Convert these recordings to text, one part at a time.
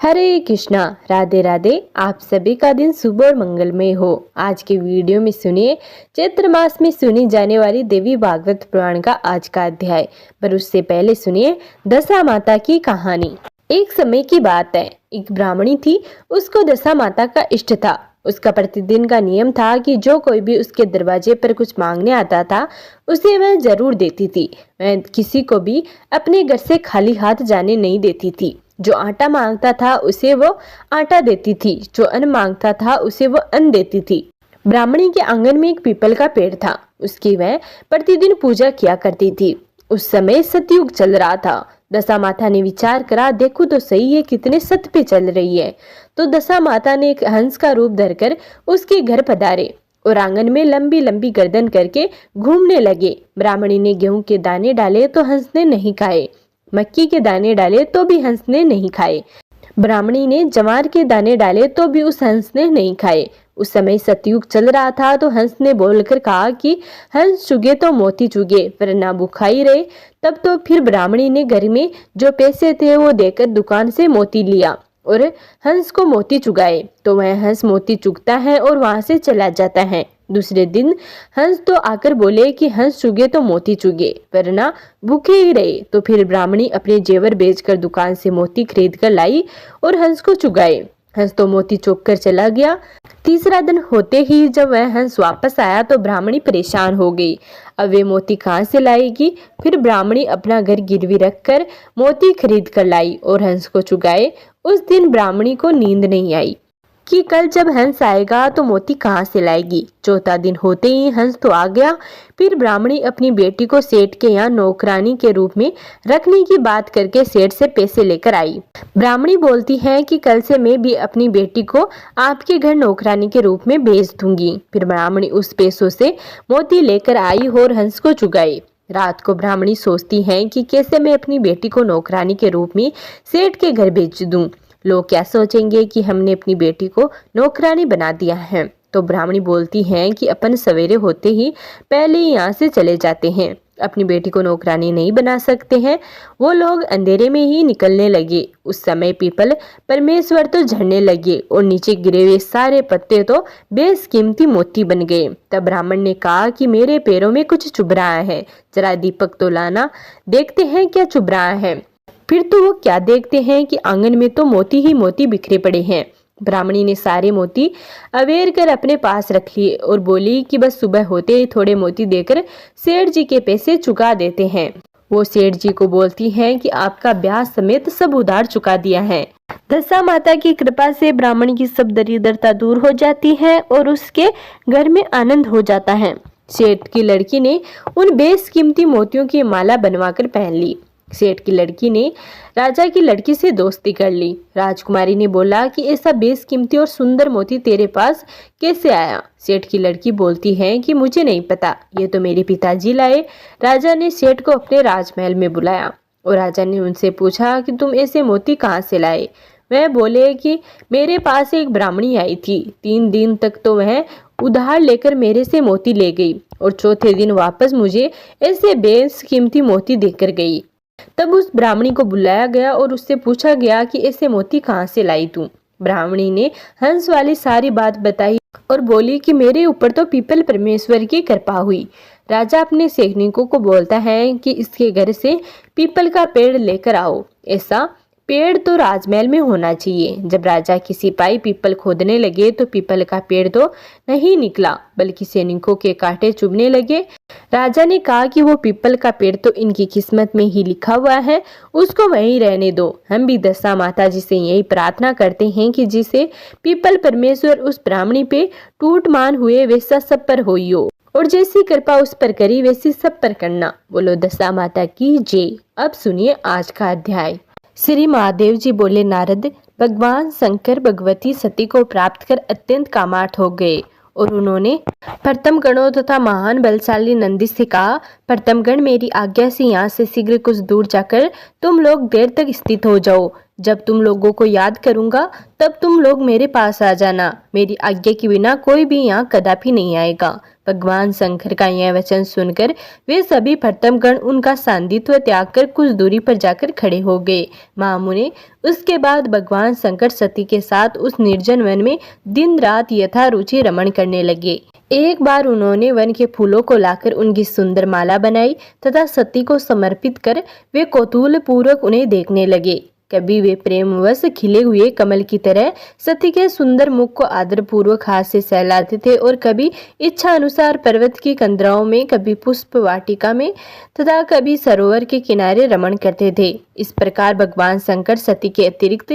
हरे कृष्णा, राधे राधे। आप सभी का दिन शुभ और मंगलमय हो। आज के वीडियो में सुनिए चैत्र मास में सुनी जाने वाली देवी भागवत पुराण का आज का अध्याय। पर उससे पहले सुनिए दशा माता की कहानी। एक समय की बात है, एक ब्राह्मणी थी। उसको दशा माता का इष्ट था। उसका प्रतिदिन का नियम था कि जो कोई भी उसके दरवाजे पर कुछ मांगने आता था उसे वह जरूर देती थी। वह किसी को भी अपने घर से खाली हाथ जाने नहीं देती थी। जो आटा मांगता था उसे वो आटा देती थी, जो अन्न मांगता था उसे वो अन्न देती थी। ब्राह्मणी के आंगन में एक पीपल का पेड़ था। उसकी वह प्रतिदिन पूजा किया करती थी। उस समय सतयुग चल रहा था। दशा माता ने विचार करा, देखो तो सही है कितने सत्य पे चल रही है। तो दशा माता ने एक हंस का रूप धरकर उसके घर पधारे और आंगन में लंबी लंबी गर्दन करके घूमने लगे। ब्राह्मणी ने गेहूं के दाने डाले तो हंस ने नहीं खाए, मक्की के दाने डाले तो भी हंस ने नहीं खाए। ब्राह्मणी ने जवार के दाने डाले तो भी उस हंस ने नहीं खाए। उस समय सतयुग चल रहा था तो हंस ने बोलकर कहा कि हंस चुगे तो मोती चुगे, वरना भूखाई रहे। तब तो फिर ब्राह्मणी ने घर में जो पैसे थे वो देकर दुकान से मोती लिया और हंस को मोती चुगाए। तो वह हंस मोती चुगता है और वहां से चला जाता है। दूसरे दिन हंस तो आकर बोले कि हंस चुगे तो मोती चुगे, वरना भूखे ही रहे। तो फिर ब्राह्मणी अपने जेवर बेचकर दुकान से मोती खरीद कर लाई और हंस को चुगाए। हंस तो मोती चुग कर चला गया। तीसरा दिन होते ही जब वह हंस वापस आया तो ब्राह्मणी परेशान हो गई। अब वे मोती कहाँ से लाएगी? फिर ब्राह्मणी अपना घर गिरवी रखकर मोती खरीद कर लाई और हंस को चुगाए। उस दिन ब्राह्मणी को नींद नहीं आई कि कल जब हंस आएगा तो मोती कहाँ से लाएगी। चौथा दिन होते ही हंस तो आ गया। फिर ब्राह्मणी अपनी बेटी को सेठ के यहाँ नौकरानी के रूप में रखने की बात करके सेठ से पैसे लेकर आई। ब्राह्मणी बोलती है कि कल से मैं भी अपनी बेटी को आपके घर नौकरानी के रूप में भेज दूंगी। फिर ब्राह्मणी उस पैसों से मोती लेकर आई और हंस को चुगाई। रात को ब्राह्मणी सोचती है कि कैसे मैं अपनी बेटी को नौकरानी के रूप में सेठ के घर भेज दूं। लोग क्या सोचेंगे कि हमने अपनी बेटी को नौकरानी बना दिया है। तो ब्राह्मणी बोलती हैं कि अपन सवेरे होते ही पहले ही यहाँ से चले जाते हैं। अपनी बेटी को नौकरानी नहीं बना सकते हैं। वो लोग अंधेरे में ही निकलने लगे। उस समय पीपल परमेश्वर तो झड़ने लगे और नीचे गिरे हुए सारे पत्ते तो बेशकीमती मोती बन गए। तब ब्राह्मण ने कहा कि मेरे पैरों में कुछ चुभ रहा है, जरा दीपक तो लाना, देखते हैं क्या चुभ रहा है। फिर तो वो क्या देखते हैं कि आंगन में तो मोती ही मोती बिखरे पड़े हैं। ब्राह्मणी ने सारे मोती अवेर कर अपने पास रख लिए और बोली कि बस सुबह होते ही थोड़े मोती देकर सेठ जी के पैसे चुका देते हैं। वो सेठ जी को बोलती हैं कि आपका ब्याज समेत सब उधार चुका दिया है। दशा माता की कृपा से ब्राह्मण की सब दरिद्रता दूर हो जाती है और उसके घर में आनंद हो जाता है। सेठ की लड़की ने उन बेशकीमती मोतियों की माला बनवाकर पहन ली। सेठ की लड़की ने राजा की लड़की से दोस्ती कर ली। राजकुमारी ने बोला कि ऐसा बेशकीमती और सुंदर मोती तेरे पास कैसे आया? सेठ की लड़की बोलती है कि मुझे नहीं पता, ये तो मेरे पिताजी लाए। राजा ने सेठ को अपने राजमहल में बुलाया और राजा ने उनसे पूछा कि तुम ऐसे मोती कहाँ से लाए? वह बोले कि मेरे पास एक ब्राह्मणी आई थी। 3 दिन तक तो वह उधार लेकर मेरे से मोती ले गई और चौथे दिन वापस मुझे ऐसे बेशकीमती मोती देकर गई। तब उस ब्राह्मणी को बुलाया गया और उससे पूछा गया कि ऐसे मोती कहाँ से लाई तू? ब्राह्मणी ने हंस वाली सारी बात बताई और बोली कि मेरे ऊपर तो पीपल परमेश्वर की कृपा हुई। राजा अपने सैनिकों को बोलता है कि इसके घर से पीपल का पेड़ लेकर आओ। ऐसा पेड़ तो राजमहल में होना चाहिए। जब राजा की सिपाही पीपल खोदने लगे तो पीपल का पेड़ तो नहीं निकला, बल्कि सैनिकों के कांटे चुभने लगे। राजा ने कहा कि वो पीपल का पेड़ तो इनकी किस्मत में ही लिखा हुआ है, उसको वहीं रहने दो। हम भी दशा माता जी से यही प्रार्थना करते हैं कि जिसे पीपल परमेश्वर उस ब्राह्मणी पे टूट मान हुए वैसा सब पर होई हो, और जैसी कृपा उस पर करी वैसी सब पर करना। बोलो दशा माता की जय। अब सुनिए आज का अध्याय। श्री महादेव जी बोले, नारद, भगवान शंकर भगवती सती को प्राप्त कर अत्यंत कामार्थ हो गए और उन्होंने प्रथम गणों तथा महान बलशाली नंदी से कहा, प्रथम गण, मेरी आज्ञा से यहाँ से शीघ्र कुछ दूर जाकर तुम लोग देर तक स्थित हो जाओ। जब तुम लोगों को याद करूंगा तब तुम लोग मेरे पास आ जाना। मेरी आज्ञा के बिना कोई भी यहाँ कदापि नहीं आएगा। भगवान शंकर का यह वचन सुनकर वे सभी प्रथमगण उनका सांदित्य त्याग कर कुछ दूरी पर जाकर खड़े हो गए। महामुने उसके बाद भगवान शंकर सती के साथ उस निर्जन वन में दिन रात यथा रुचि रमण करने लगे। एक बार उन्होंने वन के फूलों को लाकर उनकी सुंदर माला बनाई तथा सती को समर्पित कर वे कौतूहल पूर्वक उन्हें देखने लगे। कभी वे प्रेमवश खिले हुए कमल की तरह सती के सुंदर मुख को आदर पूर्वक हाथ से सहलाते थे और कभी इच्छा अनुसार पर्वत की कंदराओं में, कभी पुष्प वाटिका में तथा कभी सरोवर के किनारे रमण करते थे। इस प्रकार भगवान शंकर सती के अतिरिक्त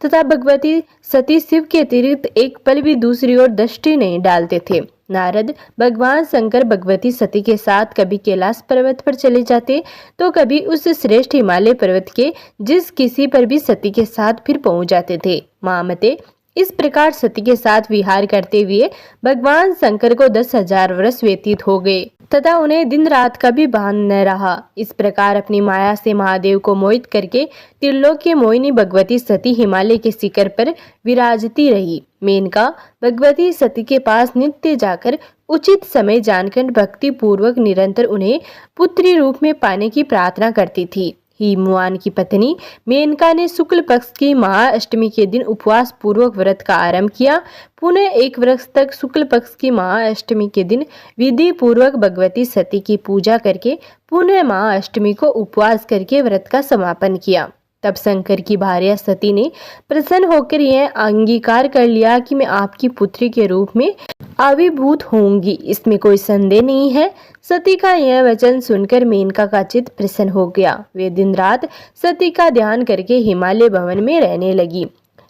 तथा भगवती सती शिव के अतिरिक्त एक पल भी दूसरी ओर दृष्टि नहीं डालते थे। नारद भगवान शंकर भगवती सती के साथ कभी कैलाश पर्वत पर चले जाते तो कभी उस श्रेष्ठ हिमालय पर्वत के जिस किसी पर भी सती के साथ फिर पहुंच जाते थे। महामते इस प्रकार सती के साथ विहार करते हुए भगवान शंकर को 10,000 वर्ष व्यतीत हो गए तथा उन्हें दिन रात का भी भान न रहा। इस प्रकार अपनी माया से महादेव को मोहित करके त्रिलोक्य मोहिनी भगवती सती हिमालय के शिखर पर विराजती रही। मेनका भगवती सती के पास नित्य जाकर उचित समय जानकर भक्ति पूर्वक निरंतर उन्हें पुत्री रूप में पाने की प्रार्थना करती थी। हिमवान की पत्नी मेनका ने शुक्ल पक्ष की महाअष्टमी के दिन उपवास पूर्वक व्रत का आरंभ किया। पुनः एक वर्ष तक शुक्ल पक्ष की महाअष्टमी के दिन विधि पूर्वक भगवती सती की पूजा करके पुनः महाअष्टमी को उपवास करके व्रत का समापन किया। तब शंकर की भार्या सती ने प्रसन्न होकर यह अंगीकार कर लिया कि मैं आपकी पुत्री के रूप में आविर्भूत होंगी, इसमें कोई संदेह नहीं है। सती का यह वचन सुनकर मेनका का चित्त प्रसन्न हो गया। वे दिन रात सती का ध्यान करके हिमालय भवन में रहने लगी।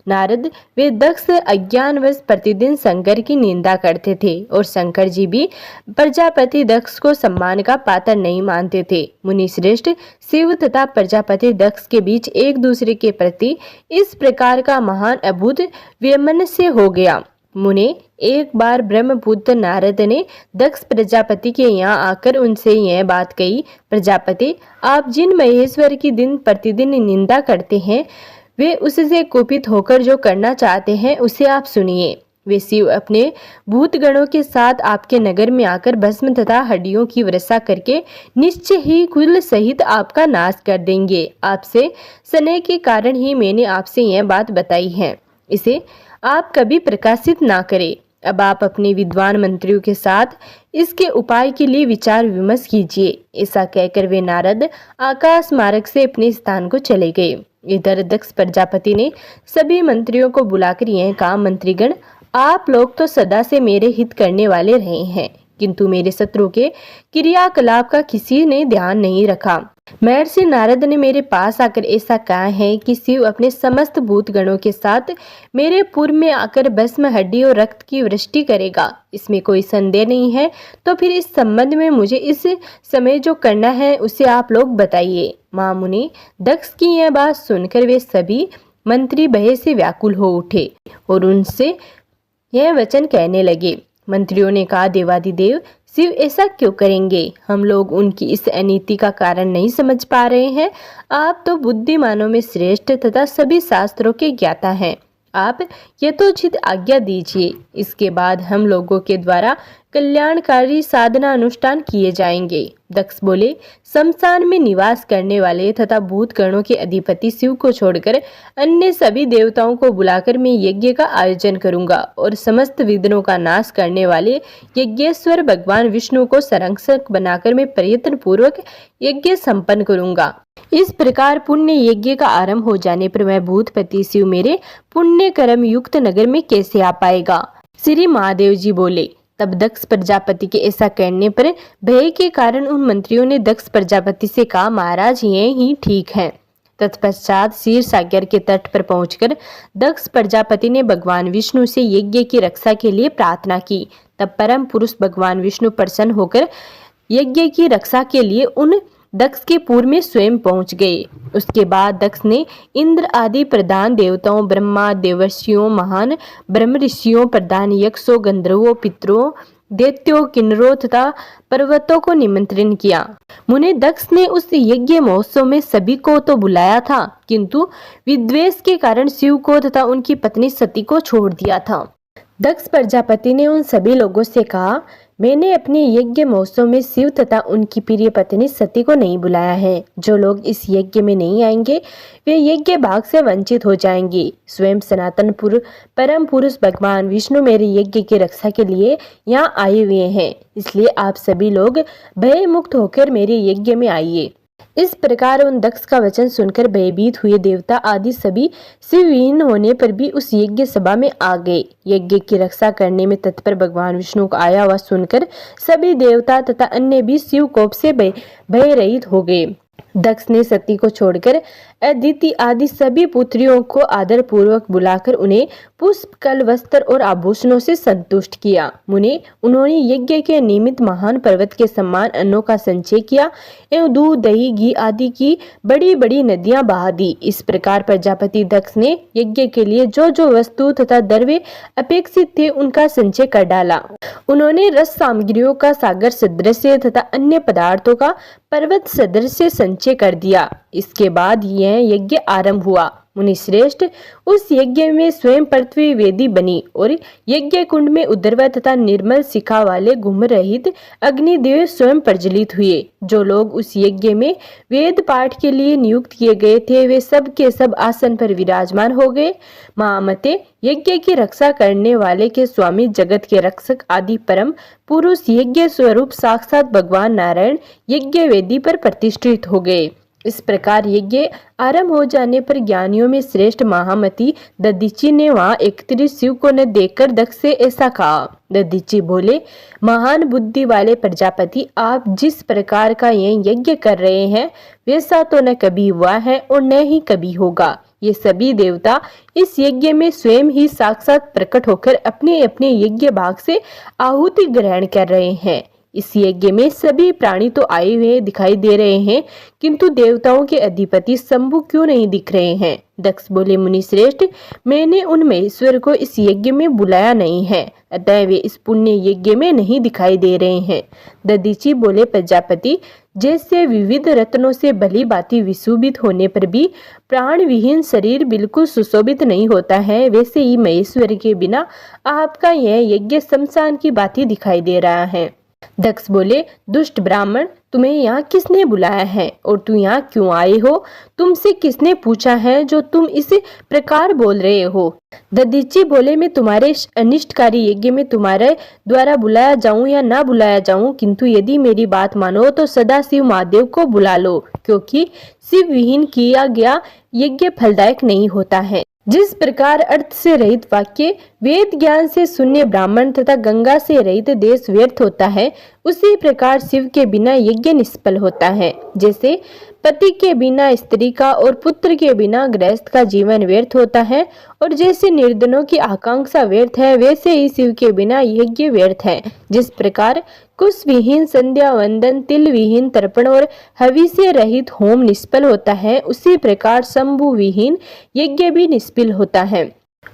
नारद वे दक्ष अज्ञानवश प्रतिदिन शंकर की निंदा करते थे और शंकर जी भी प्रजापति दक्ष को सम्मान का पात्र नहीं मानते थे। मुनि श्रेष्ठ शिव तथा प्रजापति दक्ष के बीच एक दूसरे के प्रति इस प्रकार का महान अद्भुत वैमनस्य हो गया। मुने एक बार ब्रह्मपुत्र नारद ने दक्ष प्रजापति के यहाँ आकर उनसे यह बात कही, प्रजापति आप जिन महेश्वर की दिन प्रतिदिन निंदा करते हैं वे उससे कुपित होकर जो करना चाहते हैं उसे आप सुनिए। वे शिव अपने भूतगणों के साथ आपके नगर में आकर भस्म तथा हड्डियों की वर्षा करके निश्चय ही कुल सहित आपका नाश कर देंगे। आपसे स्नेह के कारण ही मैंने आपसे यह बात बताई है, इसे आप कभी प्रकाशित ना करें। अब आप अपने विद्वान मंत्रियों के साथ इसके उपाय के लिए विचार विमर्श कीजिए। ऐसा कहकर वे नारद आकाश मार्ग से अपने स्थान को चले गए। इधर दक्ष प्रजापति ने सभी मंत्रियों को बुलाकर यह कहा, मंत्रीगण आप लोग तो सदा से मेरे हित करने वाले रहे हैं, किंतु मेरे शत्रु के क्रियाकलाप का किसी ने ध्यान नहीं रखा। महर्षि नारद ने मेरे पास आकर ऐसा कहा है कि शिव अपने समस्त भूतगणों के साथ मेरे पूर्व में आकर भस्म हड्डी और रक्त की वृष्टि करेगा, इसमें कोई संदेह नहीं है। तो फिर इस संबंध में मुझे इस समय जो करना है उसे आप लोग बताइए। महामुनि दक्ष की यह बात सुनकर वे सभी मंत्री भय से व्याकुल हो उठे और उनसे यह वचन कहने लगे। मंत्रियों ने कहा, देवाधिदेव शिव ऐसा क्यों करेंगे? हम लोग उनकी इस अनीति का कारण नहीं समझ पा रहे हैं। आप तो बुद्धिमानों में श्रेष्ठ तथा सभी शास्त्रों के ज्ञाता हैं, आप यथोचित आज्ञा दीजिए। इसके बाद हम लोगों के द्वारा कल्याणकारी साधना अनुष्ठान किए जाएंगे। दक्ष बोले, शमशान में निवास करने वाले तथा भूतगणों के अधिपति शिव को छोड़कर अन्य सभी देवताओं को बुलाकर मैं यज्ञ का आयोजन करूंगा और समस्त विघ्नों का नाश करने वाले यज्ञेश्वर भगवान विष्णु को संरक्षक बनाकर मैं प्रयत्न पूर्वक यज्ञ संपन्न करूंगा। इस प्रकार पुण्य यज्ञ का आरंभ हो जाने पर वह भूतपति शिव मेरे पुण्य कर्म युक्त नगर में कैसे आ पाएगा? श्री महादेव जी बोले। तब दक्ष प्रजापति के ऐसा कहने पर भय के कारण उन मंत्रियों ने दक्ष प्रजापति से कहा, महाराज ये ही ठीक है। तत्पश्चात क्षीर सागर के तट पर पहुंचकर दक्ष प्रजापति ने भगवान विष्णु से यज्ञ की रक्षा के लिए प्रार्थना की। तब परम पुरुष भगवान विष्णु प्रसन्न होकर यज्ञ की रक्षा के लिए उन दक्ष के पूर्व में स्वयं पहुंच गए। उसके बाद दक्ष ने इंद्र आदि प्रधान देवताओं, ब्रह्मा, देवर्षियों, महान ब्रह्म ऋषियों, प्रधान यक्षों, गंधर्वों, पितरों, दैत्यों, किन्नरों तथा पर्वतों को निमंत्रण किया। मुनि दक्ष ने उस यज्ञ महोत्सव में सभी को तो बुलाया था, किंतु विद्वेष के कारण शिव को तथा उनकी पत्नी सती को छोड़ दिया था। दक्ष प्रजापति ने उन सभी लोगों से कहा, मैंने अपने यज्ञ महोत्सव में शिव तथा उनकी प्रिय पत्नी सती को नहीं बुलाया है। जो लोग इस यज्ञ में नहीं आएंगे वे यज्ञ भाग से वंचित हो जाएंगे। स्वयं सनातन परम पुरुष भगवान विष्णु मेरे यज्ञ की रक्षा के लिए यहाँ आए हुए हैं, इसलिए आप सभी लोग भय मुक्त होकर मेरे यज्ञ में आइए। इस प्रकार उन दक्ष का वचन सुनकर भयभीत हुए देवता आदि सभी शिवहीन होने पर भी उस यज्ञ सभा में आ गए। यज्ञ की रक्षा करने में तत्पर भगवान विष्णु को आया हुआ सुनकर सभी देवता तथा अन्य भी शिव कोप से भय रहित हो गए। दक्ष ने सती को छोड़कर अदिति आदि सभी पुत्रियों को आदर पूर्वक बुलाकर उन्हें पुष्प, कल, वस्त्र और आभूषणों से संतुष्ट किया। मुने उन्होंने यज्ञ के निमित्त महान पर्वत के समान अन्नों का संचय किया एवं दूध, दही, घी आदि की बड़ी बड़ी नदियां बहा दी। इस प्रकार प्रजापति दक्ष ने यज्ञ के लिए जो जो वस्तु तथा द्रव्य अपेक्षित थे उनका संचय कर डाला। उन्होंने रस सामग्रियों का सागर सदृश तथा अन्य पदार्थों का पर्वत सदृश संचय कर दिया। इसके बाद यह यज्ञ आरंभ हुआ। मुनिश्रेष्ठ, उस यज्ञ में स्वयं पृथ्वी वेदी बनी और यज्ञ कुंड में उद्रव तथा निर्मल शिखा वाले घुम रहित अग्निदेव स्वयं प्रज्वलित हुए। जो लोग उस यज्ञ में वेद पाठ के लिए नियुक्त किए गए थे वे सब के सब आसन पर विराजमान हो गए। महामते, यज्ञ की रक्षा करने वाले के स्वामी, जगत के रक्षक आदि परम पुरुष यज्ञ स्वरूप साक्षात भगवान नारायण यज्ञ वेदी पर प्रतिष्ठित हो गए। इस प्रकार यज्ञ आरंभ हो जाने पर ज्ञानियों में श्रेष्ठ महामती दधीचि ने वहां एकत्रित शिव को न देखकर दक्ष से ऐसा कहा। दधीचि बोले, महान बुद्धि वाले प्रजापति, आप जिस प्रकार का यह यज्ञ कर रहे हैं वैसा तो न कभी हुआ है और न ही कभी होगा। ये सभी देवता इस यज्ञ में स्वयं ही साक्षात प्रकट होकर अपने अपने यज्ञ भाग से आहुति ग्रहण कर रहे हैं। इस यज्ञ में सभी प्राणी तो आए हुए दिखाई दे रहे हैं, किंतु देवताओं के अधिपति शंभु क्यों नहीं दिख रहे हैं? दक्ष बोले, मुनि श्रेष्ठ, मैंने उन महेश्वर को इस यज्ञ में बुलाया नहीं है, अतः वे इस पुण्य यज्ञ में नहीं दिखाई दे रहे हैं। दधीचि बोले, प्रजापति, जैसे विविध रत्नों से भली भांति विशोभित होने पर भी प्राण विहीन शरीर बिल्कुल सुशोभित नहीं होता है, वैसे ही महेश्वर के बिना आपका यह यज्ञ शमशान की भांति दिखाई दे रहा है। दक्ष बोले, दुष्ट ब्राह्मण, तुम्हें यहाँ किसने बुलाया है और तू यहाँ क्यों आए हो? तुमसे किसने पूछा है जो तुम इस प्रकार बोल रहे हो? दधीचि बोले, मैं तुम्हारे अनिष्टकारी यज्ञ में तुम्हारे द्वारा बुलाया जाऊं या ना बुलाया जाऊं, किंतु यदि मेरी बात मानो तो सदा शिव महादेव को बुला लो, क्योंकि शिव विहीन किया गया यज्ञ फलदायक नहीं होता है। जिस प्रकार अर्थ से रहित वाक्य, वेद ज्ञान से शून्य ब्राह्मण तथा गंगा से रहित देश व्यर्थ होता है, उसी प्रकार शिव के बिना यज्ञ निष्फल होता है। जैसे पति के बिना स्त्री का और पुत्र के बिना गृहस्थ का जीवन व्यर्थ होता है, और जैसे निर्धनों की आकांक्षा व्यर्थ है, वैसे ही शिव के बिना यज्ञ व्यर्थ है। जिस प्रकार कुश विहीन संध्या वंदन, तिल विहीन तर्पण और हवि से रहित होम निष्फल होता है, उसी प्रकार शंभु विहीन यज्ञ भी निष्फल होता है।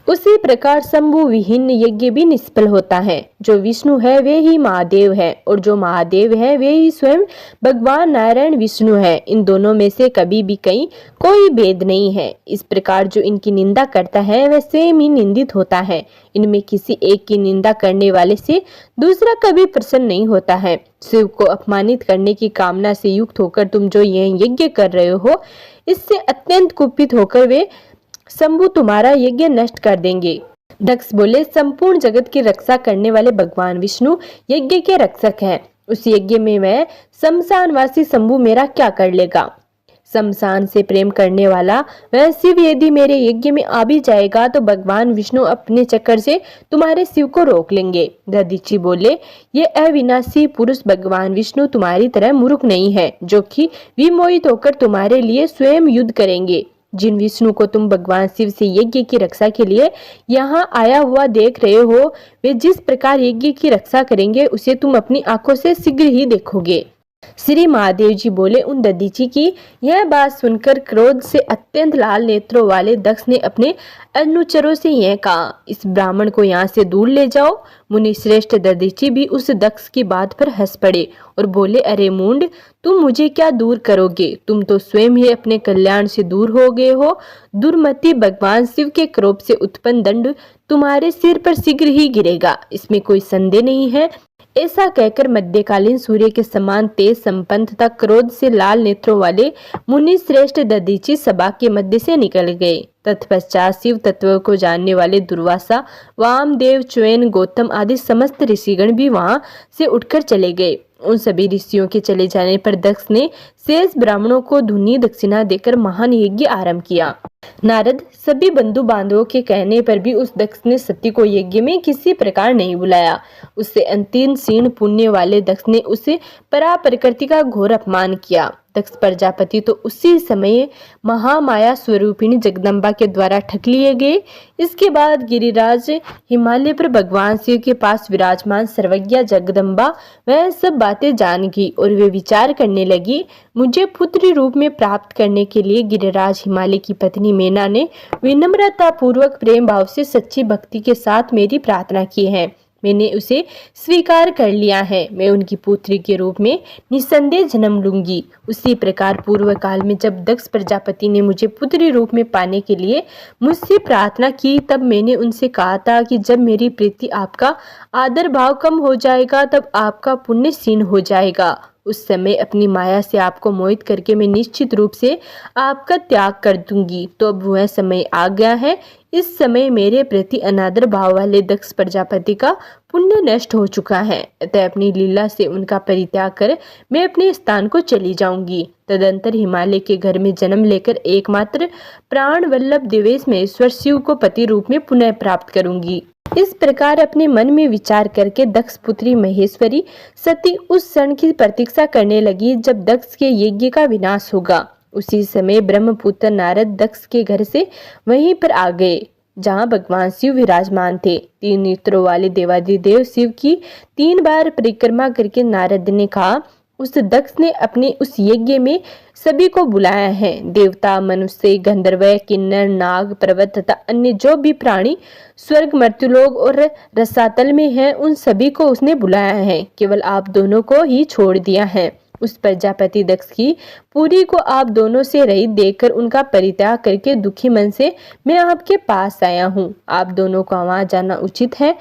उसी प्रकार शंभु विहीन यज्ञ भी निष्फल होता है। जो विष्णु है वे ही महादेव है, और जो महादेव है वे ही स्वयं भगवान नारायण विष्णु है। इन दोनों में से कभी भी कहीं कोई भेद नहीं है। इस प्रकार जो इनकी निंदा करता है वह स्वयं ही निंदित होता है। इनमें किसी एक की निंदा करने वाले से दूसरा कभी प्रसन्न नहीं होता है। शिव को अपमानित करने की कामना से युक्त होकर तुम जो यह यज्ञ कर रहे हो, इससे अत्यंत कुपित होकर वे शंभु तुम्हारा यज्ञ नष्ट कर देंगे। दक्ष बोले, संपूर्ण जगत की रक्षा करने वाले भगवान विष्णु यज्ञ के रक्षक हैं। उस यज्ञ में मैं शमशानवासी शंभु मेरा क्या कर लेगा? शमशान से प्रेम करने वाला वह शिव यदि मेरे यज्ञ में आ भी जाएगा तो भगवान विष्णु अपने चक्कर से तुम्हारे शिव को रोक लेंगे। दधीचि बोले, ये अविनाशी पुरुष भगवान विष्णु तुम्हारी तरह मूर्ख नहीं है, जो कि विमोहित होकर तुम्हारे लिए स्वयं युद्ध करेंगे। जिन विष्णु को तुम भगवान शिव से यज्ञ की रक्षा के लिए यहाँ आया हुआ देख रहे हो, वे जिस प्रकार यज्ञ की रक्षा करेंगे उसे तुम अपनी आंखों से शीघ्र ही देखोगे। श्री महादेव जी बोले, उन दधीचि की यह बात सुनकर क्रोध से अत्यंत लाल नेत्रों वाले दक्ष ने अपने अनुचरों से यह कहा, इस ब्राह्मण को यहाँ से दूर ले जाओ। मुनि श्रेष्ठ दधीचि भी उस दक्ष की बात पर हंस पड़े और बोले, अरे मूंड, तुम मुझे क्या दूर करोगे? तुम तो स्वयं ही अपने कल्याण से दूर हो गए हो। दुर्मति, भगवान शिव के क्रोध से उत्पन्न दंड तुम्हारे सिर पर शीघ्र ही गिरेगा, इसमें कोई संदेह नहीं है। ऐसा कहकर मध्यकालीन सूर्य के समान तेज संपन्न तथा क्रोध से लाल नेत्रों वाले मुनि श्रेष्ठ दधीचि सभा के मध्य से निकल गए। तत्पश्चात शिव तत्व को जानने वाले दुर्वासा, वामदेव, च्वेन, गौतम आदि समस्त ऋषिगण भी वहां से उठकर चले गए। उन सभी ऋषियों के चले जाने पर दक्ष ने शेष ब्राह्मणों को धुनी दक्षिणा देकर महान यज्ञ आरंभ किया। नारद सभी बंधु बांधवों के कहने पर भी उस दक्ष ने सती को यज्ञ में किसी प्रकार नहीं बुलाया। उससे अंतिम क्षीण पुण्य वाले दक्ष ने उसे परा प्रकृति का घोर अपमान किया। दक्ष प्रजापति तो उसी समय महामाया स्वरूपिणी जगदम्बा के द्वारा ठग लिए गए। इसके बाद गिरिराज हिमालय पर भगवान शिव के पास विराजमान सर्वज्ञा जगदम्बा वह सब बातें जान गई और वे विचार करने लगी, मुझे पुत्री रूप में प्राप्त करने के लिए गिरिराज हिमालय की पत्नी मेना ने विनम्रता पूर्वक प्रेम भाव से सच्ची भक्ति के साथ मेरी प्रार्थना की है। मैंने उसे स्वीकार कर लिया है। मैं उनकी पुत्री के रूप में निसंदेह जन्म लूंगी। उसी प्रकार पूर्व काल में जब दक्ष प्रजापति ने मुझे पुत्री रूप में पाने के लिए मुझसे प्रार्थना की, तब मैंने उनसे कहा था कि जब मेरी प्रीति आपका आदर भाव कम हो जाएगा तब आपका पुण्य क्षीण हो जाएगा। उस समय अपनी माया से आपको मोहित करके मैं निश्चित रूप से आपका त्याग कर दूंगी। तो अब वह समय आ गया है। इस समय मेरे प्रति अनादर भाव वाले दक्ष प्रजापति का पुण्य नष्ट हो चुका है, अतः अपनी लीला से उनका परित्याग कर मैं अपने स्थान को चली जाऊंगी। तदंतर हिमालय के घर में जन्म लेकर एकमात्र प्राण वल्लभ देवेश महेश्वर शिव को पति रूप में पुनः प्राप्त करूंगी। इस प्रकार अपने मन में विचार करके दक्ष पुत्री महेश्वरी सती उस क्षण की प्रतीक्षा करने लगी जब दक्ष के यज्ञ का विनाश होगा। उसी समय ब्रह्मपुत्र नारद दक्ष के घर से वहीं पर आ गए जहां भगवान शिव विराजमान थे। 3 नेत्रों वाले देवादिदेव शिव की 3 बार परिक्रमा करके नारद ने कहा, उस दक्ष ने अपने उस यज्ञ में सभी को बुलाया है। देवता, मनुष्य, गंधर्व, किन्नर, नाग, पर्वत तथा अन्य जो भी प्राणी स्वर्ग, मर्त्युलोक और रसातल में हैं, उन सभी को उसने बुलाया है। केवल आप दोनों को ही छोड़ दिया है। उस प्रजापति दक्ष की पूरी को आप दोनों से रहित देखकर उनका परित्याग करके दुखी मन से मैं आपके पास आया हूँ। आप दोनों को वहां जाना उचित है,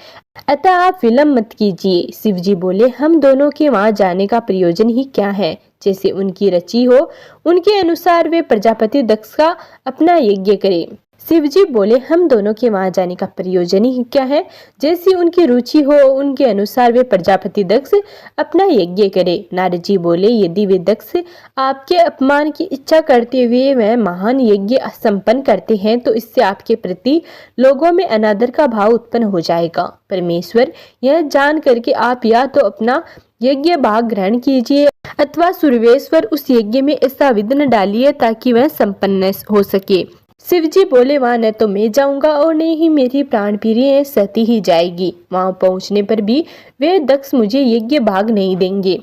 अतः आप विलंब मत कीजिए। शिव जी बोले, हम दोनों के वहां जाने का प्रयोजन ही क्या है? जैसे उनकी रची हो उनके अनुसार वे प्रजापति दक्ष का अपना यज्ञ करें। शिव जी बोले, हम दोनों के वहां जाने का प्रयोजन ही क्या है? जैसी उनकी रुचि हो उनके अनुसार वे प्रजापति दक्ष अपना यज्ञ करे। नारद जी बोले, यदि वे दक्ष आपके अपमान की इच्छा करते हुए वह महान यज्ञ संपन्न करते हैं तो इससे आपके प्रति लोगों में अनादर का भाव उत्पन्न हो जाएगा। परमेश्वर, यह जान करके आप या तो अपना यज्ञ भाग ग्रहण कीजिए अथवा सूर्येश्वर उस यज्ञ में ऐसा विघ्न डालिए ताकि वह संपन्न हो सके। शिव जी बोले, वहां न तो मैं जाऊंगा और न ही मेरी प्राण प्रिय सती ही जाएगी। वहां पहुंचने पर भी वे दक्ष मुझे यज्ञ भाग नहीं देंगे।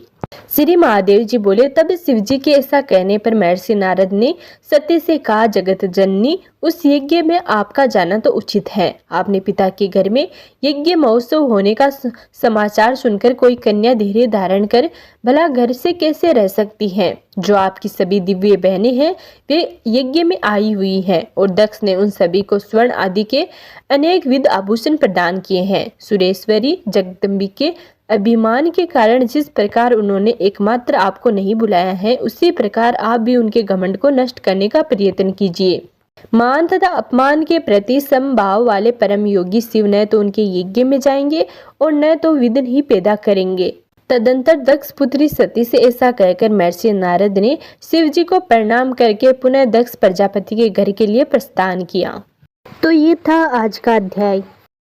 श्री महादेव जी बोले, तब शिव जी के ऐसा कहने पर महर्षि नारद ने सती से कहा, जगत जननी, उस यज्ञ में आपका जाना तो उचित है। आपने पिता के घर में यज्ञ महोत्सव होने का समाचार सुनकर कोई कन्या धैर्य धारण कर भला घर से कैसे रह सकती है? जो आपकी सभी दिव्य बहनें हैं वे यज्ञ में आई हुई हैं और दक्ष ने उन सभी को स्वर्ण आदि के अनेक विध आभूषण प्रदान किए हैं। सुरेश्वरी जगदम्बी के अभिमान के कारण जिस प्रकार उन्होंने एकमात्र आपको नहीं बुलाया है, उसी प्रकार आप भी उनके घमंड को नष्ट करने का प्रयत्न कीजिए। मान तथा अपमान के प्रति समभाव वाले परम योगी शिव न तो उनके यज्ञ में जाएंगे और न तो विघ्न ही पैदा करेंगे। तदंतर दक्ष पुत्री सती से ऐसा कहकर महर्षि नारद ने शिव जी को प्रणाम करके पुनः दक्ष प्रजापति के घर के लिए प्रस्थान किया। तो ये था आज का अध्याय।